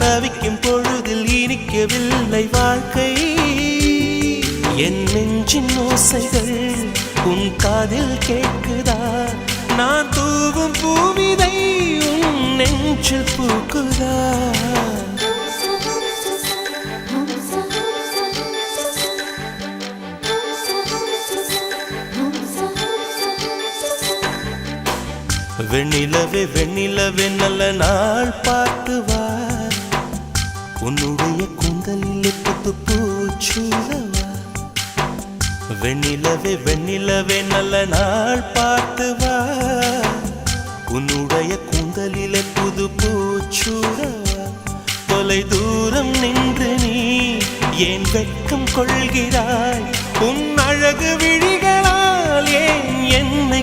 தவிக்கும் பொழுதில் இனிக்கவில்லை வாழ்க்கை என் நெஞ்சின் ஓசைகள் உன் காதில் கேட்குதா நான் தூவும் பூவிதை உன் நெஞ்சில் பூக்குதா வெண்ணிலவே வெண்ணிலவே நல்ல நாள் பார்த்து வா உன்னுடைய கூந்தலில் புத்து பூச்சூடவா வெண்ணிலவே வெண்ணிலவே நல்ல நாள் பார்த்து வா உன்னுடைய கூந்தலில் புது பூச்சூடவா தொலை தூரம் நின்று நீ ஏன் வெட்கம் கொள்கிறாய் உன் அழகு விழிகளால் ஏன் என்னை